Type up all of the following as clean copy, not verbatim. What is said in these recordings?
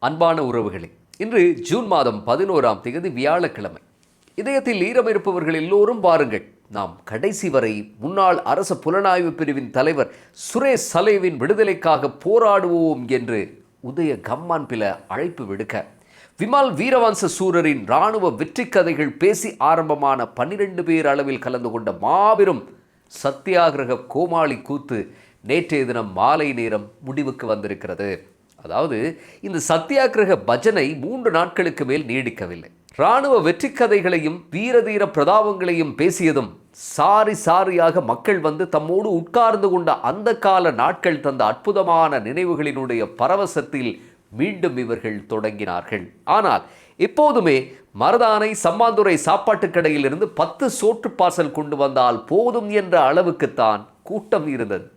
அன்பான உறவுகளே, இன்று ஜூன் மாதம் 11ஆம் தேதி வியாழக்கிழமை. இதயத்தில் ஈரம் இருப்பவர்கள் எல்லோரும் பாருங்கள், நாம் கடைசி வரை முன்னாள் அரசு புலனாய்வு பிரிவின் தலைவர் சுரேஷ் சலேவின் விடுதலைக்காக போராடுவோம் என்று உதய கம்மான்பில அழைப்பு விடுக்க, விமல் வீரவன்ச சூரரின் இராணுவ வெற்றி கதைகள் பேசி ஆரம்பமான 12 பேர் அளவில் கலந்து கொண்ட மாபெரும் சத்தியாகிரக கோமாளி கூத்து நேற்றைய தினம் மாலை நேரம் முடிவுக்கு வந்திருக்கிறது. அதாவது இந்த சத்தியாகிரக பஜனை 3 நாட்களுக்கு மேல் நீடிக்கவில்லை. இராணுவ வெற்றி கதைகளையும் வீரதீர பிரதாபங்களையும் பேசியதும் சாரி சாரியாக மக்கள் வந்து தம்மோடு உட்கார்ந்து கொண்ட அந்த கால நாட்கள் தந்த அற்புதமான நினைவுகளினுடைய பரவசத்தில் மீண்டும் இவர்கள் தொடங்கினார்கள். ஆனால் எப்போதுமே மருதானை சம்மாந்துறை சாப்பாட்டு கடையிலிருந்து 10 சோற்று பார்சல் கொண்டு வந்தால் போதும் என்ற அளவுக்குத்தான் கூட்டம் இருந்தது.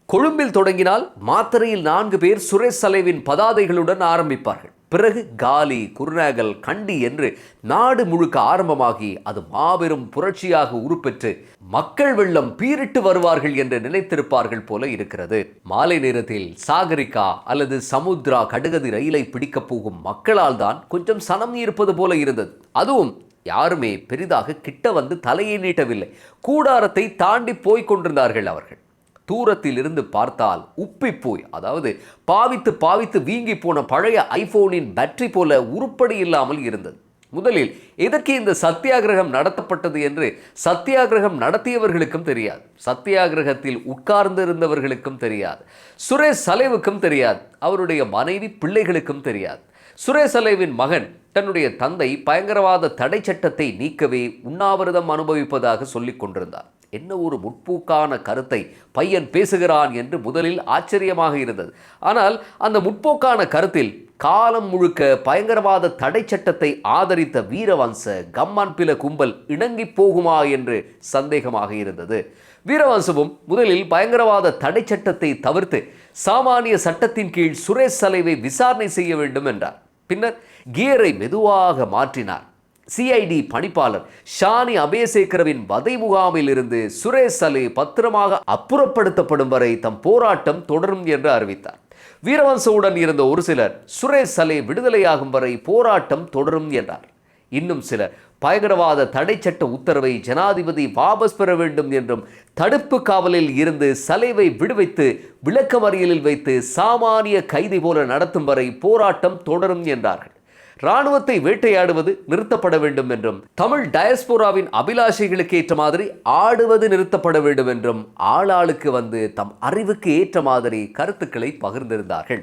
கொழும்பில் தொடங்கினால் மாத்தறையில் 4 பேர் சுரேஷ் சலேவின் பதாதைகளுடன் ஆரம்பிப்பார்கள். பிறகு காலி, குருநாகல், கண்டி என்று நாடு முழுக்க ஆரம்பமாகி அது மாபெரும் புரட்சியாக உருப்பெற்று மக்கள் வெள்ளம் பீரிட்டு வருவார்கள் என்று நினைத்திருப்பார்கள் போல இருக்கிறது. மாலை நேரத்தில் சாகரிகா அல்லது சமுத்ரா கடுகதி ரயிலை பிடிக்கப் போகும் மக்களால் தான் கொஞ்சம் சனம் இருப்பது போல இருந்தது. அதுவும் யாருமே பெரிதாக கிட்ட வந்து தலையை நீட்டவில்லை. கூடாரத்தை தாண்டி போய் கொண்டிருந்தார்கள் அவர்கள். தூரத்தில் இருந்து பார்த்தால் உப்பி போய், அதாவது பாவித்து வீங்கி போன பழைய ஐபோனின் பேட்டரி போல உருப்படி இல்லாமல் இருந்தது. முதலில் எதற்கு இந்த சத்தியாகிரகம் நடத்தப்பட்டது என்று சத்தியாகிரகம் நடத்தியவர்களுக்கும் தெரியாது, சத்தியாகிரகத்தில் உட்கார்ந்து இருந்தவர்களுக்கும் தெரியாது, சுரேஷ் சலேவுக்கும் தெரியாது, அவருடைய மனைவி பிள்ளைகளுக்கும் தெரியாது. சுரேஷ் சலேவின் மகன் தன்னுடைய தந்தை பயங்கரவாத தடை சட்டத்தை நீக்கவே உண்ணாவிரதம் அனுபவிப்பதாக சொல்லிக் கொண்டிருந்தார். என்ன ஒரு முற்போக்கான கருத்தை பையன் பேசுகிறான் என்று முதலில் ஆச்சரியமாக இருந்தது. ஆனால் அந்த முற்போக்கான கருத்தில் காலம் முழுக்க பயங்கரவாத தடை சட்டத்தை ஆதரித்த வீரவன்ச கம்மான்பில கும்பல் இணங்கி போகுமா என்று சந்தேகமாக இருந்தது. வீரவன்சவும் முதலில் பயங்கரவாத தடை சட்டத்தை தவிர்த்து சாமானிய சட்டத்தின் கீழ் சுரேஷ் சலேவை விசாரணை செய்ய வேண்டும் என்றார். பின்னர் கியரை மெதுவாக மாற்றினார். சிஐடி பணிப்பாளர் ஷானி அபேசேகரவின் வதை முகாமில் இருந்து சுரேஷ் சலே பத்திரமாக அப்புறப்படுத்தப்படும் வரை தம் போராட்டம் தொடரும் என்று அறிவித்தார். வீரவன்சவுடன் இருந்த ஒரு சிலர் சுரேஷ் சலே விடுதலையாகும் வரை போராட்டம் தொடரும் என்றார். இன்னும் சிலர் பயங்கரவாத தடை சட்ட உத்தரவை ஜனாதிபதி வாபஸ் பெற வேண்டும் என்றும் தடுப்பு காவலில் இருந்து சலேவை விடுவித்து விளக்கமறியலில் வைத்து சாமானிய கைதி போல நடத்தும் வரை போராட்டம் தொடரும் என்றார்கள். இராணுவத்தை வேட்டையாடுவது நிறுத்தப்பட வேண்டும் என்றும், தமிழ் டயஸ்போராவின் அபிலாஷைகளுக்கு ஏற்ற மாதிரி ஆடுவது நிறுத்தப்பட வேண்டும் என்றும் ஆளாளுக்கு வந்து தம் அறிவுக்கு ஏற்ற மாதிரி கருத்துக்களை பகிர்ந்திருந்தார்கள்.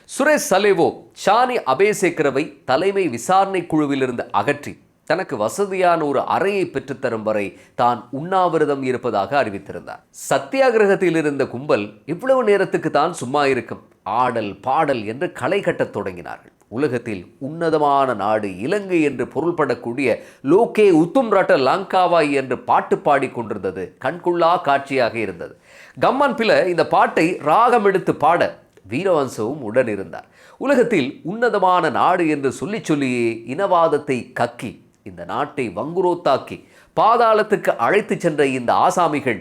சுரேஷ் சலேவோ ஷானி அபேசேகரவை தலைமை விசாரணை குழுவிலிருந்து அகற்றி தனக்கு வசதியான ஒரு அறையை பெற்றுத்தரும் வரை தான் உண்ணாவிரதம் இருப்பதாக அறிவித்திருந்தார். சத்தியாகிரகத்தில் இருந்த கும்பல் இவ்வளவு நேரத்துக்கு தான் சும்மா இருக்கும், ஆடல் பாடல் என்று களை கட்டத் தொடங்கினார்கள். உலகத்தில் உன்னதமான நாடு இலங்கை என்று பொருள்படக்கூடிய லோகே உத்தும் ரட்ட லங்காவாய் என்று பாட்டு பாடி கொண்டிருந்தது கண்குள்ளா காட்சியாக இருந்தது. கம்மான்பில இந்த பாட்டை ராகம் எடுத்து பாட வீரவன்சவும் உடன் இருந்தார். உலகத்தில் உன்னதமான நாடு என்று சொல்லியே இனவாதத்தை கக்கி இந்த நாட்டை வங்குரோத்தாக்கி பாதாளத்துக்கு அழைத்து சென்ற இந்த ஆசாமிகள்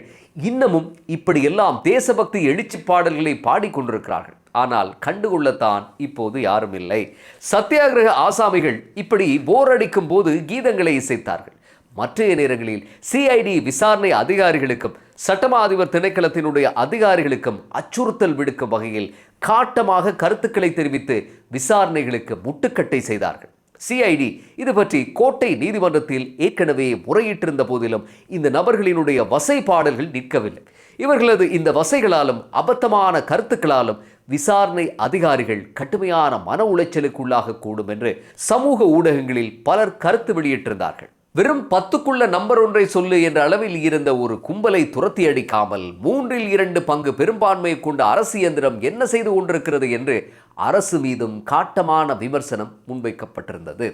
இன்னமும் இப்படியெல்லாம் தேசபக்தி எழுச்சி பாடல்களை பாடிக்கொண்டிருக்கிறார்கள். ஆனால் கண்டுகொள்ளத்தான் இப்போது யாரும் இல்லை. சத்தியாகிரக ஆசாமிகள் இப்படி போர் அடிக்கும் போது கீதங்களை இசைத்தார்கள். மற்றைய நேரங்களில் சிஐடி விசாரணை அதிகாரிகளுக்கும் சட்டமா அதிபர் திணைக்களத்தினுடைய அதிகாரிகளுக்கும் அச்சுறுத்தல் விடுக்கும் வகையில் காட்டமாக கருத்துக்களை தெரிவித்து விசாரணைகளுக்கு முட்டுக்கட்டை செய்தார்கள். சிஐடி இது பற்றி கோட்டை நீதிமன்றத்தில் ஏற்கனவே முறையிட்டிருந்த போதிலும் இந்த நபர்களினுடைய வசை பாடல்கள் நிற்கவில்லை. இவர்களது இந்த வசைகளாலும் அபத்தமான கருத்துக்களாலும் விசாரணை அதிகாரிகள் கடுமையான மன உளைச்சலுக்குள்ளாக கூடும் என்று சமூக ஊடகங்களில் பலர் கருத்து வெளியிட்டிருந்தார்கள். வெறும் 10க்குள்ள நம்பர் 1 சொல்லு என்ற அளவில் இருந்த ஒரு கும்பலை துரத்தி அடிக்காமல் 3 2 பங்கு பெரும்பான்மையை கொண்ட அரசு இயந்திரம் என்ன செய்து கொண்டிருக்கிறது என்று அரசு மீதும் காட்டமான விமர்சனம் முன்வைக்கப்பட்டிருந்தது.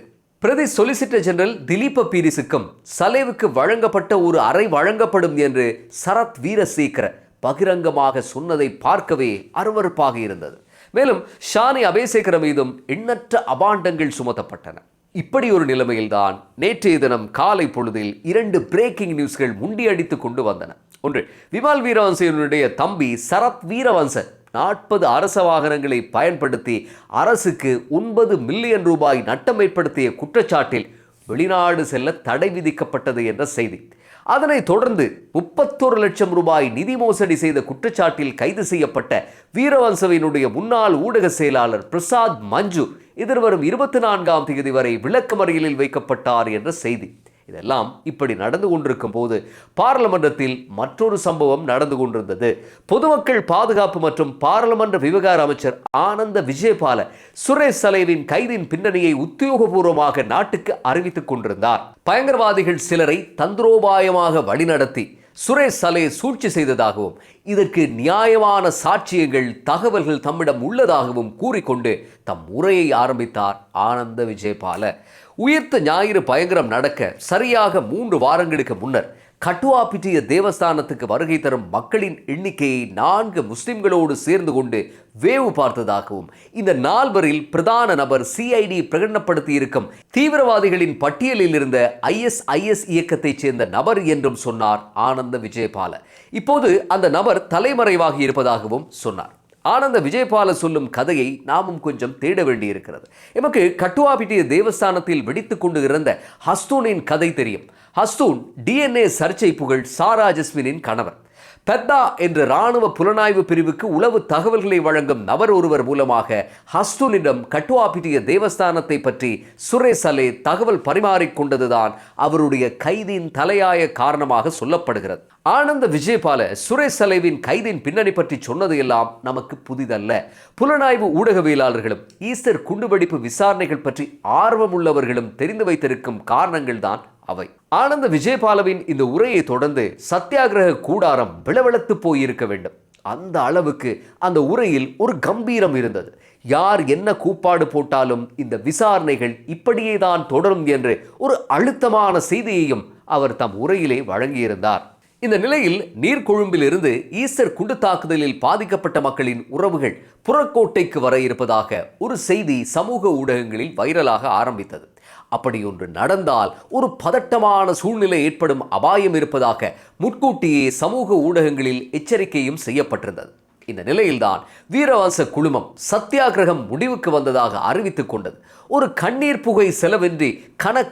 பிரதி சொலிசிட்டர் ஜெனரல் திலீப பீரிஸுக்கும் சலேவுக்கு வழங்கப்பட்ட ஒரு அறை வழங்கப்படும் என்று சரத் வீரசேகர பகிரங்கமாக சொன்னதை பார்க்கவே அருவருப்பாக இருந்தது. மேலும் ஷானி அபேசேகர மீதும் எண்ணற்ற அபாண்டங்கள் சுமத்தப்பட்டன. இப்படி ஒரு நிலைமையில்தான் நேற்றைய தினம் காலை பொழுதில் 2 பிரேக்கிங் நியூஸ்கள் முண்டியடித்து கொண்டு வந்தன. ஒன்று, விமல் வீரவன்சனுடைய தம்பி சரத் வீரவன்ச 40 அரச வாகனங்களை பயன்படுத்தி அரசுக்கு 9 மில்லியன் ரூபாய் நட்டம் ஏற்படுத்திய குற்றச்சாட்டில் வெளிநாடு செல்ல தடை விதிக்கப்பட்டது என்ற செய்தி. அதனைத் தொடர்ந்து 31 லட்சம் ரூபாய் நிதி மோசடி செய்த குற்றச்சாட்டில் கைது செய்யப்பட்ட வீரவன்சவினுடைய முன்னாள் ஊடக செயலாளர் பிரசாத் மஞ்சு எதிர்வரும் 24ஆம் தேதி வரை விளக்கமறியலில் வைக்கப்பட்டார் என்ற செய்தி. இதெல்லாம் இப்படி நடந்து கொண்டிருக்கும் போது பாராளுமன்றத்தில் மற்றொரு சம்பவம் நடந்து கொண்டிருந்தது. பொதுமக்கள் பாதுகாப்பு மற்றும் பாராளுமன்ற விவகார அமைச்சர் ஆனந்த விஜயபால சுரேஷ் சலேவின் கைதின் பின்னணியை உத்தியோகபூர்வமாக நாட்டுக்கு அறிவித்துக் கொண்டிருந்தார். பயங்கரவாதிகள் சிலரை தந்திரோபாயமாக வழிநடத்தி சுரேஷ் சலே சூழ்ச்சி செய்ததாகவும் இதற்கு நியாயமான சாட்சியங்கள் தகவல்கள் தம்மிடம் உள்ளதாகவும் கூறிக்கொண்டு தம் உரையை ஆரம்பித்தார் ஆனந்த விஜயபால. உயிர்த்த ஞாயிறு பயங்கரம் நடக்க சரியாக 3 வாரங்களுக்கு முன்னர் கட்டுவாப்பிட்டிய தேவஸ்தானத்துக்கு வருகை தரும் மக்களின் எண்ணிக்கையை 4 முஸ்லிம்களோடு சேர்ந்து கொண்டு வேவு பார்த்ததாகவும் இந்த 4வரில் பிரதான நபர் சிஐடி பிரகடனப்படுத்தி இருக்கும் தீவிரவாதிகளின் பட்டியலில் இருந்த ISIS இயக்கத்தைச் சேர்ந்த நபர் என்றும் சொன்னார் ஆனந்த விஜயபால. இப்போது அந்த நபர் தலைமறைவாகி இருப்பதாகவும் சொன்னார். ஆனந்த விஜயபால சொல்லும் கதையை நாமும் கொஞ்சம் தேட வேண்டியிருக்கிறது. எமக்கு கட்டுவாப்பிட்டிய தேவஸ்தானத்தில் வெடித்துக் கொண்டு இருந்த ஹஸ்தூனின் கதை தெரியும். ஹஸ்தூன் DNA சர்ச்சை புகழ் சாரா ஜஸ்மினின் கணவர். பெத்தா என்ற இராணுவ புலனாய்வு பிரிவுக்கு உளவு தகவல்களை வழங்கும் நபர் ஒருவர் மூலமாக ஹஸ்தூனிடம் கட்டுவாப்பிட்டிய தேவஸ்தானத்தை பற்றி சுரேஷ் சலே தகவல் பரிமாறிக்கொண்டதுதான் அவருடைய கைதின் தலையாய காரணமாக சொல்லப்படுகிறது. ஆனந்த விஜயபால சுரேஷ் சலேவின் கைதின் பின்னணி பற்றி சொன்னது எல்லாம் நமக்கு புதிதல்ல. புலனாய்வு ஊடகவியலாளர்களும் ஈஸ்டர் குண்டுவெடிப்பு விசாரணைகள் பற்றி ஆர்வமுள்ளவர்களும் தெரிந்து வைத்திருக்கும் காரணங்கள் தான் அவை. ஆனந்த விஜயபாலவின் இந்த உரையை தொடர்ந்து சத்தியாகிரக கூடாரம் விளவெளத்து போயிருக்க வேண்டும். அந்த அளவுக்கு அந்த உரையில் ஒரு கம்பீரம் இருந்தது. யார் என்ன கூப்பாடு போட்டாலும் இந்த விசாரணைகள் இப்படியே தான் தொடரும் என்று ஒரு அழுத்தமான செய்தியையும் அவர் தம் உரையிலே வழங்கியிருந்தார். இந்த நிலையில் நீர்கொழும்பில் இருந்து ஈஸ்டர் குண்டு தாக்குதலில் பாதிக்கப்பட்ட மக்களின் உறவுகள் புறக்கோட்டைக்கு வர இருப்பதாக ஒரு செய்தி சமூக ஊடகங்களில் வைரலாக ஆரம்பித்தது. அப்படி ஒன்று நடந்தால் ஒரு பதட்டமான சூழ்நிலை ஏற்படும் அபாயம் இருப்பதாக முன்கூட்டியே சமூக ஊடகங்களில் எச்சரிக்கையும் செய்யப்பட்டிருந்தது. இந்த நிலையில்தான் வீரவன்ச குழுமம் சத்தியாகிரகம் முடிவுக்கு வந்ததாக அறிவித்துக் கொண்டது. ஒரு கண்ணீர் புகை செலவின்றி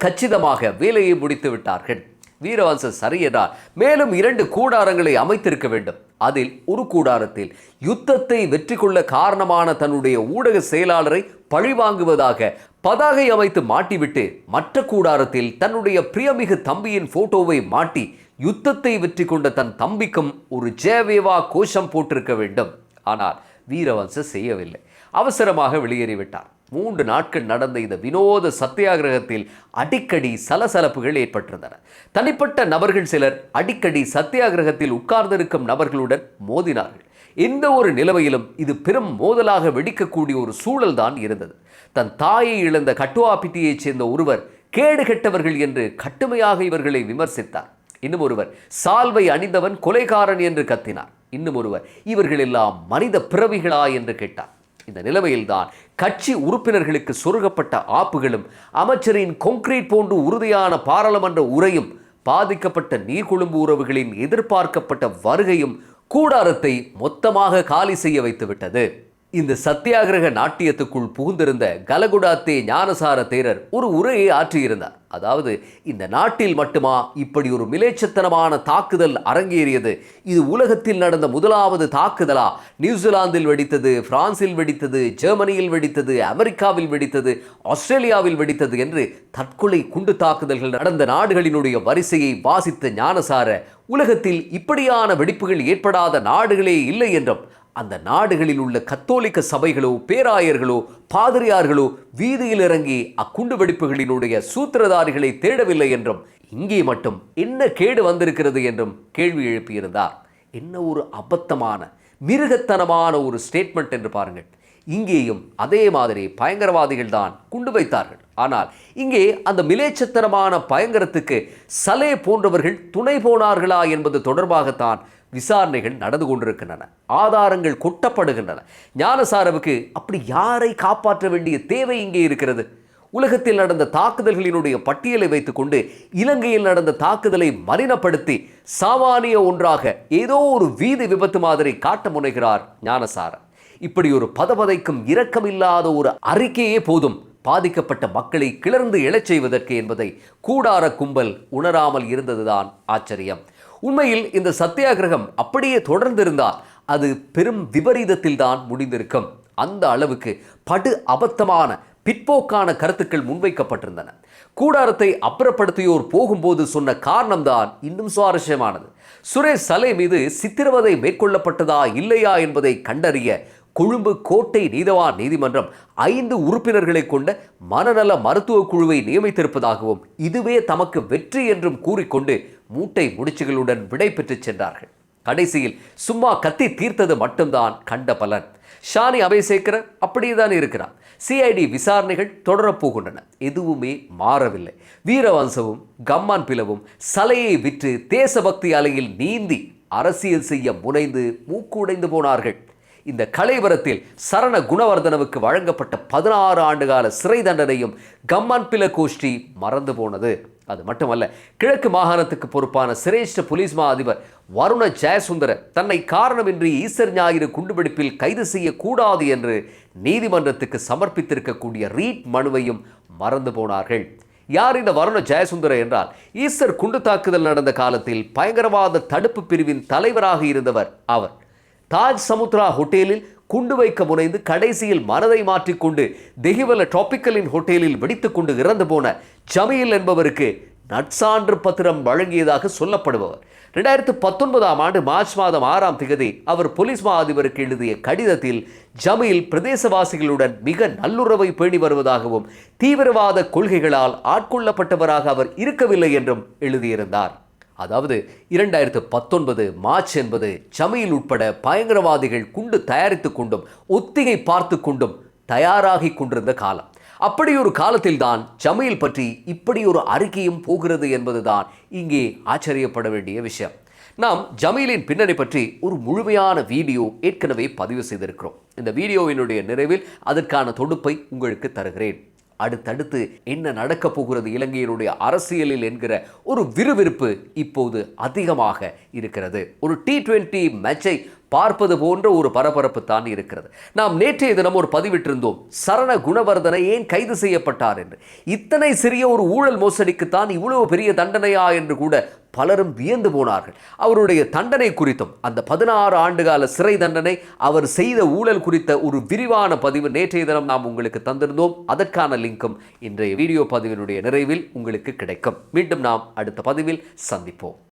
கச்சிதமாக வேலையை முடித்து விட்டார்கள். வீரவன்ச சரியென்றால் மேலும் 2 கூடாரங்களை அமைத்திருக்க வேண்டும். அதில் ஒரு கூடாரத்தில் யுத்தத்தை வெற்றி கொள்ள காரணமான தன்னுடைய ஊடக செயலாளரை பழிவாங்குவதாக பதாகை அமைத்து மாட்டிவிட்டு மற்ற கூடாரத்தில் தன்னுடைய பிரியமிகு தம்பியின் போட்டோவை மாட்டி யுத்தத்தை வெற்றி கொண்ட தன் தம்பிக்கும் ஒரு ஜெயவேவா கோஷம் போட்டிருக்க வேண்டும். ஆனால் வீரவன்ச செய்யவில்லை. அவசரமாக வெளியேறிவிட்டார். 3 நாட்கள் நடந்த இந்த வினோத சத்தியாகிரகத்தில் அடிக்கடி சலசலப்புகள் ஏற்பட்டிருந்தன. தனிப்பட்ட நபர்கள் சிலர் அடிக்கடி சத்தியாகிரகத்தில் உட்கார்ந்திருக்கும் நபர்களுடன் மோதினார்கள். எந்த ஒரு நிலைமையிலும் இது பெரும் மோதலாக வெடிக்கக்கூடிய ஒரு சூழல் தான் இருந்தது. தன் தாயை இழந்த கட்டுவாப்பிட்டியைச் சேர்ந்த ஒருவர் கேடு கெட்டவர்கள் என்று கட்டுமையாக இவர்களை விமர்சித்தார். இன்னும் ஒருவர் சால்வை அணிந்தவன் கொலைகாரன் என்று கத்தினார். இன்னும் ஒருவர் இவர்கள் எல்லாம் மனித பிறவிகளா என்று கேட்டார். இந்த நிலைமையில்தான் கட்சி உறுப்பினர்களுக்கு சொருகப்பட்ட ஆப்புகளும் அமைச்சரின் கொங்கிரீட் போன்று உறுதியான பாராளுமன்ற உரையும் பாதிக்கப்பட்ட நீர்கொழும்பு உறவுகளின் எதிர்பார்க்கப்பட்ட வருகையும் கூடாரத்தை மொத்தமாக காலி செய்ய வைத்துவிட்டது. இந்த சத்தியாகிரக நாட்டியத்துக்குள் புகுந்திருந்த கலகுடாத்தே ஞானசார தேரர் ஒரு உரையை ஆற்றியிருந்தார். அதாவது, இந்த நாட்டில் மட்டுமா இப்படி ஒரு மிலேச்சத்தனமான தாக்குதல் அரங்கேறியது? இது உலகத்தில் நடந்த முதலாவது தாக்குதலா? நியூசிலாந்தில் வெடித்தது, பிரான்சில் வெடித்தது, ஜெர்மனியில் வெடித்தது, அமெரிக்காவில் வெடித்தது, ஆஸ்திரேலியாவில் வெடித்தது என்று தற்கொலை குண்டு தாக்குதல்கள் நடந்த நாடுகளினுடைய வரிசையை வாசித்த ஞானசார உலகத்தில் இப்படியான வெடிப்புகள் ஏற்படாத நாடுகளே இல்லை என்றும், அந்த நாடுகளில் உள்ள கத்தோலிக்க சபைகளோ பேராயர்களோ பாதிரியார்களோ வீதியில் இறங்கி அக்குண்டு வெடிப்புகளினுடைய சூத்திரதாரிகளை தேடவில்லை என்றும், இங்கே மட்டும் என்ன கேடு வந்திருக்கிறது என்றும் கேள்வி எழுப்பியிருந்தார். என்ன ஒரு அபத்தமான மிருகத்தனமான ஒரு ஸ்டேட்மெண்ட் என்று பாருங்கள். இங்கேயும் அதே மாதிரி பயங்கரவாதிகள் தான் குண்டு வைத்தார்கள். ஆனால் இங்கே அந்த மிலேச்சத்தனமான பயங்கரத்துக்கு சலே போன்றவர்கள் துணை போனார்களா என்பது தொடர்பாகத்தான் விசாரணைகள் நடந்து கொண்டிருக்கின்றன. ஆதாரங்கள் கொட்டப்படுகின்றன. ஞானசாரவுக்கு அப்படி யாரை காப்பாற்ற வேண்டிய தேவை இங்கே இருக்கிறது? உலகத்தில் நடந்த தாக்குதல்களினுடைய பட்டியலை வைத்துக்கொண்டு இலங்கையில் நடந்த தாக்குதலை மலினப்படுத்தி சாமானிய ஒன்றாக ஏதோ ஒரு வீதி விபத்து மாதிரி காட்ட முனைகிறார் ஞானசார. இப்படி ஒரு பதபதைக்கும் இரக்கமில்லாத ஒரு அறிக்கையே போதும் பாதிக்கப்பட்ட மக்களை கிளர்ந்து எழச் செய்வதற்கு என்பதை கூடார கும்பல் உணராமல் இருந்ததுதான் ஆச்சரியம். உண்மையில் இந்த சத்தியாகிரகம் அப்படியே தொடர்ந்திருந்தால் அது பெரும் விபரீதத்தில் தான் முடிந்திருக்கும். அந்த அளவுக்கு படு அபத்தமான பிற்போக்கான கருத்துக்கள் முன்வைக்கப்பட்டிருந்தன. கூடாரத்தை அப்புறப்படுத்தியோர் போகும்போது சொன்ன காரணம்தான் இன்னும் சுவாரஸ்யமானது. சுரேஷ் சலே மீது சித்திரவதை மேற்கொள்ளப்பட்டதா இல்லையா என்பதை கண்டறிய கொழும்பு கோட்டை நீதவான் நீதிமன்றம் 5 உறுப்பினர்களை கொண்ட மனநல மருத்துவ குழுவை நியமித்திருப்பதாகவும் இதுவே தமக்கு வெற்றி என்றும் கூறிக்கொண்டு மூட்டை முடிச்சுகளுடன் விடை பெற்று சென்றார்கள். கடைசியில் சும்மா கத்தி தீர்த்தது மட்டும்தான் கண்ட பலன். ஷானி அபேசேகர அப்படியேதான் இருக்கிறார். சிஐடி விசாரணைகள் தொடரப்போகின்றன. எதுவுமே மாறவில்லை. வீரவன்சவும் கம்மான் பிளவும் சலையை விற்று தேசபக்தி அலையில் நீந்தி அரசியல் செய்ய முனைந்து மூக்குடைந்து போனார்கள். இந்த கலைவரத்தில் சரண குணவர்தனவுக்கு வழங்கப்பட்ட 16 ஆண்டுகால சிறை தண்டனையும் கம்மான் பில கோஷ்டி மறந்து போனது. அது மட்டுமல்ல, கிழக்கு மாகாணத்துக்கு பொறுப்பான சிரேஷ்ட போலீஸ் மா அதிபர் வருண ஜெயசுந்தர தன்னை காரணமின்றி ஈஸ்டர் ஞாயிறு குண்டுவெடிப்பில் கைது செய்யக்கூடாது என்று நீதிமன்றத்துக்கு சமர்ப்பித்திருக்கக்கூடிய ரீட் மனுவையும் மறந்து போனார்கள். யார் இந்த வருண ஜெயசுந்தர என்றால், ஈஸ்டர் குண்டு தாக்குதல் நடந்த காலத்தில் பயங்கரவாத தடுப்பு பிரிவின் தலைவராக இருந்தவர் அவர். தாஜ் சமுத்ரா ஹோட்டலில் குண்டு வைக்க முனைந்து கடைசியில் மனதை மாற்றிக்கொண்டு தெஹிவல டிராபிக்கலின் ஹோட்டலில் வெடித்துக்கொண்டு இறந்து போன ஜமீல் என்பவருக்கு நற்சான்று பத்திரம் வழங்கியதாக சொல்லப்படுபவர். 2019ஆம் ஆண்டு மார்ச் மாதம் 6ஆம் தேதி அவர் போலீஸ் மா அதிபருக்கு எழுதிய கடிதத்தில் ஜமீல் பிரதேசவாசிகளுடன் மிக நல்லுறவை பேணி வருவதாகவும் தீவிரவாத கொள்கைகளால் ஆட்கொள்ளப்பட்டவராக அவர் இருக்கவில்லை என்றும் எழுதியிருந்தார். அதாவது 2019 மார்ச் என்பது ஜமீல் உட்பட பயங்கரவாதிகள் குண்டு தயாரித்து கொண்டும் ஒத்திகை பார்த்து கொண்டும் தயாராகி கொண்டிருந்த காலம். அப்படி ஒரு காலத்தில்தான் ஜமீல் பற்றி இப்படி ஒரு அறிக்கையும் போகிறது என்பதுதான் இங்கே ஆச்சரியப்பட வேண்டிய விஷயம். நாம் ஜமீலின் பின்னணி பற்றி ஒரு முழுமையான வீடியோ ஏற்கனவே பதிவு செய்திருக்கிறோம். இந்த வீடியோவினுடைய நிறைவில் அதற்கான தொடுப்பை உங்களுக்கு தருகிறேன். அடுத்தடுத்து என்ன நடக்கப் போகிறது இலங்கையினுடைய அரசியலில் என்கிற ஒரு விறுவிறுப்பு இப்போது அதிகமாக இருக்கிறது. ஒரு T20 மேட்சை பார்ப்பது போன்ற ஒரு பரபரப்பு தான் இருக்கிறது. நாம் நேற்றைய தினம் ஒரு பதிவிட்டிருந்தோம், சரண குணவர்தனை ஏன் கைது செய்யப்பட்டார் என்று. இத்தனை சிறிய ஒரு ஊழல் மோசடிக்குத்தான் இவ்வளவு பெரிய தண்டனையா என்று கூட பலரும் வியந்து போனார்கள். அவருடைய தண்டனை குறித்தும் அந்த 16 ஆண்டுகால சிறை தண்டனை, அவர் செய்த ஊழல் குறித்த ஒரு விரிவான பதிவு நேற்றைய தினம் நாம் உங்களுக்கு தந்திருந்தோம். அதற்கான லிங்கும் இன்றைய வீடியோ பதிவினுடைய நிறைவில் உங்களுக்கு கிடைக்கும். மீண்டும் நாம் அடுத்த பதிவில் சந்திப்போம்.